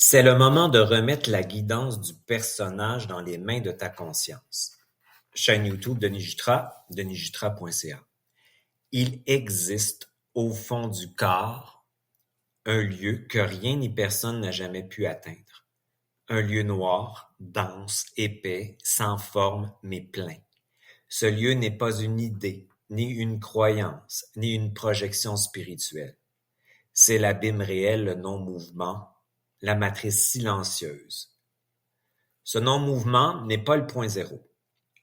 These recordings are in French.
C'est le moment de remettre la guidance du personnage dans les mains de ta conscience. Chaîne YouTube Denis Jutra, denisjutra.ca. Il existe au fond du corps un lieu que rien ni personne n'a jamais pu atteindre. Un lieu noir, dense, épais, sans forme, mais plein. Ce lieu n'est pas une idée, ni une croyance, ni une projection spirituelle. C'est l'abîme réel, le non-mouvement, la matrice silencieuse. Ce non-mouvement n'est pas le point zéro.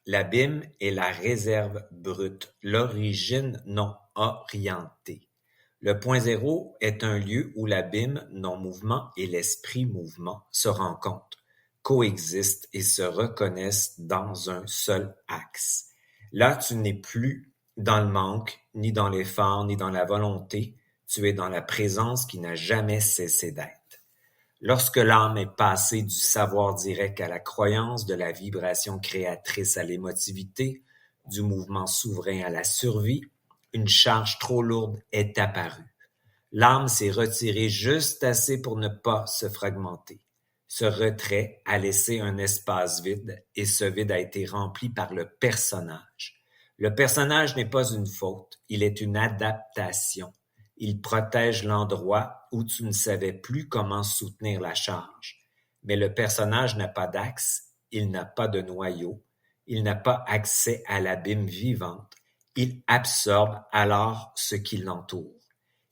L'abîme est la réserve brute, l'origine non orientée. Le point zéro est un lieu où l'abîme non-mouvement et l'esprit mouvement se rencontrent, coexistent et se reconnaissent dans un seul axe. Là, tu n'es plus dans le manque, ni dans l'effort, ni dans la volonté, tu es dans la présence qui n'a jamais cessé d'être. Lorsque l'âme est passée du savoir direct à la croyance, de la vibration créatrice à l'émotivité, du mouvement souverain à la survie, une charge trop lourde est apparue. L'âme s'est retirée juste assez pour ne pas se fragmenter. Ce retrait a laissé un espace vide et ce vide a été rempli par le personnage. Le personnage n'est pas une faute, il est une adaptation. Il protège l'endroit où tu ne savais plus comment soutenir la charge. Mais le personnage n'a pas d'axe, il n'a pas de noyau, il n'a pas accès à l'abîme vivante. Il absorbe alors ce qui l'entoure.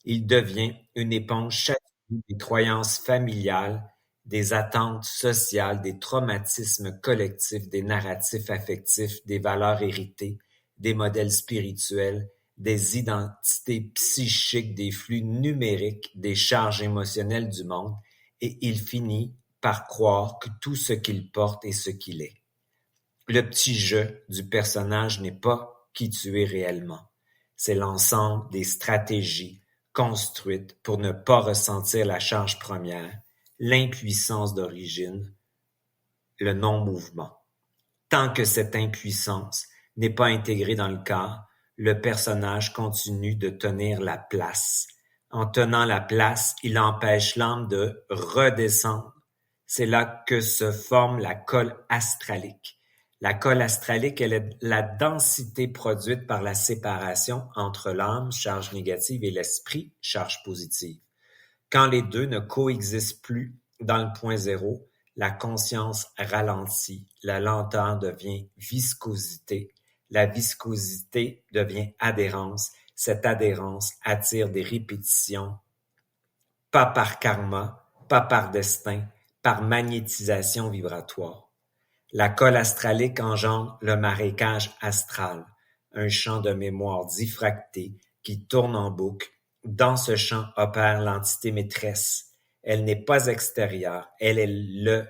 Il devient une éponge chatouille des croyances familiales, des attentes sociales, des traumatismes collectifs, des narratifs affectifs, des valeurs héritées, des modèles spirituels, des identités psychiques, des flux numériques, des charges émotionnelles du monde, et il finit par croire que tout ce qu'il porte est ce qu'il est. Le petit jeu du personnage n'est pas qui tu es réellement. C'est l'ensemble des stratégies construites pour ne pas ressentir la charge première, l'impuissance d'origine, le non-mouvement. Tant que cette impuissance n'est pas intégrée dans le corps, le personnage continue de tenir la place. En tenant la place, il empêche l'âme de redescendre. C'est là que se forme la colle astralique. La colle astralique, elle est la densité produite par la séparation entre l'âme, charge négative, et l'esprit, charge positive. Quand les deux ne coexistent plus dans le point zéro, la conscience ralentit, la lenteur devient viscosité, la viscosité devient adhérence, cette adhérence attire des répétitions, pas par karma, pas par destin, par magnétisation vibratoire. La colle astralique engendre le marécage astral, un champ de mémoire diffracté qui tourne en boucle. Dans ce champ opère l'entité maîtresse. Elle n'est pas extérieure, elle est le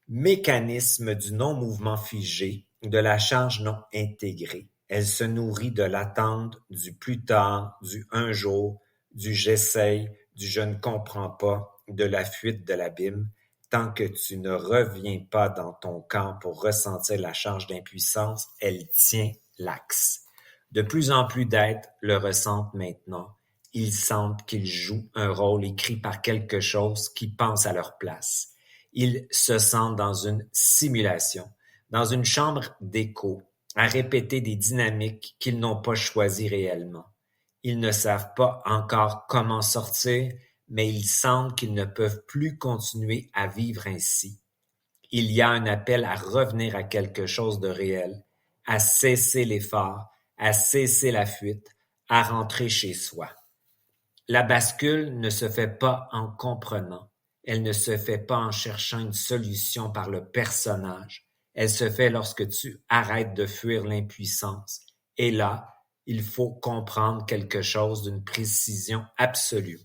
mécanisme du non-mouvement figé, de la charge non intégrée. Elle se nourrit de l'attente, du plus tard, du un jour, du j'essaye, du je ne comprends pas, de la fuite de l'abîme. Tant que tu ne reviens pas dans ton camp pour ressentir la charge d'impuissance, elle tient l'axe. De plus en plus d'êtres le ressentent maintenant. Ils sentent qu'ils jouent un rôle écrit par quelque chose qui pense à leur place. Ils se sentent dans une simulation, dans une chambre d'écho, à répéter des dynamiques qu'ils n'ont pas choisies réellement. Ils ne savent pas encore comment sortir, mais ils sentent qu'ils ne peuvent plus continuer à vivre ainsi. Il y a un appel à revenir à quelque chose de réel, à cesser l'effort, à cesser la fuite, à rentrer chez soi. La bascule ne se fait pas en comprenant, elle ne se fait pas en cherchant une solution par le personnage, elle se fait lorsque tu arrêtes de fuir l'impuissance. Et là, il faut comprendre quelque chose d'une précision absolue.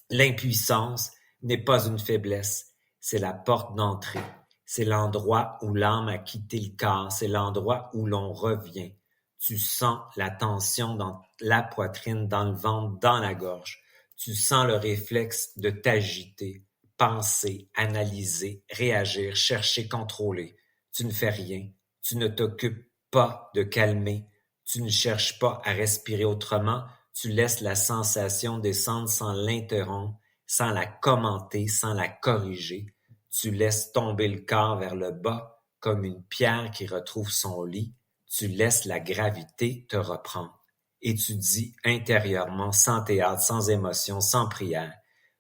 L'impuissance n'est pas une faiblesse, c'est la porte d'entrée. C'est l'endroit où l'âme a quitté le corps, c'est l'endroit où l'on revient. Tu sens la tension dans la poitrine, dans le ventre, dans la gorge. Tu sens le réflexe de t'agiter, penser, analyser, réagir, chercher, contrôler. Tu ne fais rien, tu ne t'occupes pas de calmer, tu ne cherches pas à respirer autrement, tu laisses la sensation descendre sans l'interrompre. sans la commenter, sans la corriger. Tu laisses tomber le corps vers le bas comme une pierre qui retrouve son lit. Tu laisses la gravité te reprendre. Et tu dis intérieurement, sans théâtre, sans émotion, sans prière,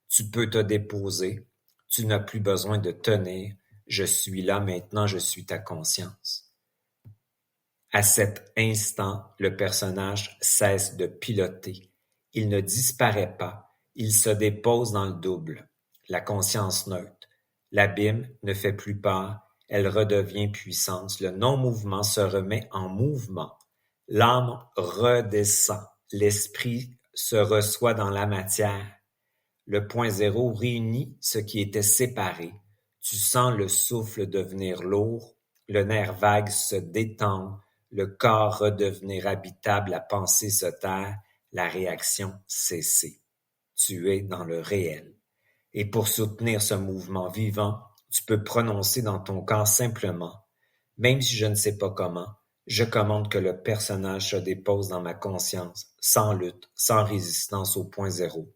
tu peux te déposer, tu n'as plus besoin de tenir, je suis là maintenant, je suis ta conscience. À cet instant, le personnage cesse de piloter. Il ne disparaît pas, il se dépose dans le double. La conscience neutre. L'abîme ne fait plus peur, elle redevient puissance. Le non-mouvement se remet en mouvement. L'âme redescend. L'esprit se reçoit dans la matière. Le point zéro réunit ce qui était séparé. Tu sens le souffle devenir lourd, le nerf vague se détendre, le corps redevenir habitable, la pensée se taire, la réaction cesser. Tu es dans le réel. Et pour soutenir ce mouvement vivant, tu peux prononcer dans ton corps simplement, même si je ne sais pas comment, je commande que le personnage se dépose dans ma conscience, sans lutte, sans résistance au point zéro.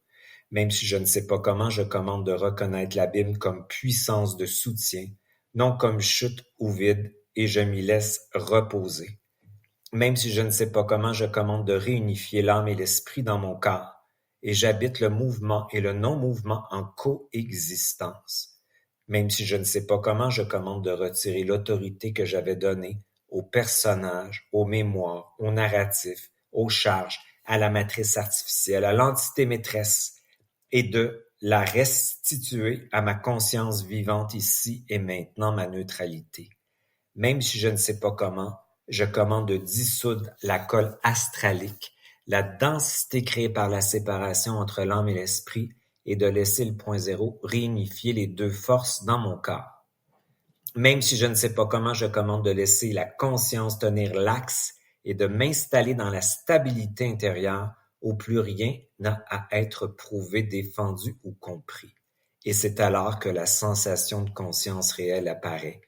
Même si je ne sais pas comment, je commande de reconnaître l'abîme comme puissance de soutien, non comme chute ou vide, et je m'y laisse reposer. Même si je ne sais pas comment, je commande de réunifier l'âme et l'esprit dans mon corps, et j'habite le mouvement et le non-mouvement en coexistence. Même si je ne sais pas comment, je commande de retirer l'autorité que j'avais donnée aux personnages, aux mémoires, aux narratifs, aux charges, à la matrice artificielle, à l'entité maîtresse, et de la restituer à ma conscience vivante ici et maintenant, ma neutralité. Même si je ne sais pas comment, je commande de dissoudre la colle astralique, la densité créée par la séparation entre l'âme et l'esprit, et de laisser le point zéro réunifier les deux forces dans mon corps. Même si je ne sais pas comment, je commande de laisser la conscience tenir l'axe et de m'installer dans la stabilité intérieure où plus rien n'a à être prouvé, défendu ou compris. Et c'est alors que la sensation de conscience réelle apparaît,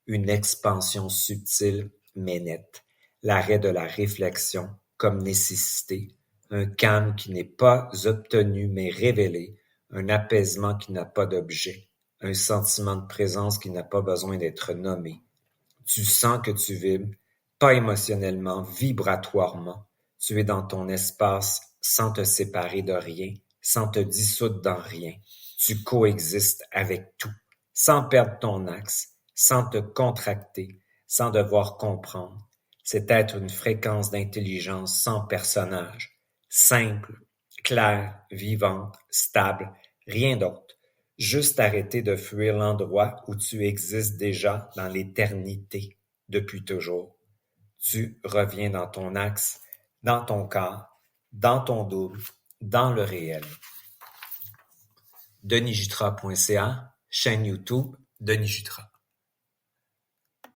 une expansion subtile mais nette, l'arrêt de la réflexion comme nécessité, un calme qui n'est pas obtenu mais révélé, un apaisement qui n'a pas d'objet, un sentiment de présence qui n'a pas besoin d'être nommé. Tu sens que tu vibres, pas émotionnellement, vibratoirement. Tu es dans ton espace sans te séparer de rien, sans te dissoudre dans rien. Tu coexistes avec tout, sans perdre ton axe, sans te contracter, sans devoir comprendre. C'est être une fréquence d'intelligence sans personnage, simple, claire, vivante, stable, rien d'autre. Juste arrêter de fuir l'endroit où tu existes déjà dans l'éternité, depuis toujours. Tu reviens dans ton axe, dans ton corps, dans ton double, dans le réel. DenisJutra.ca, chaîne YouTube Denis Jutra.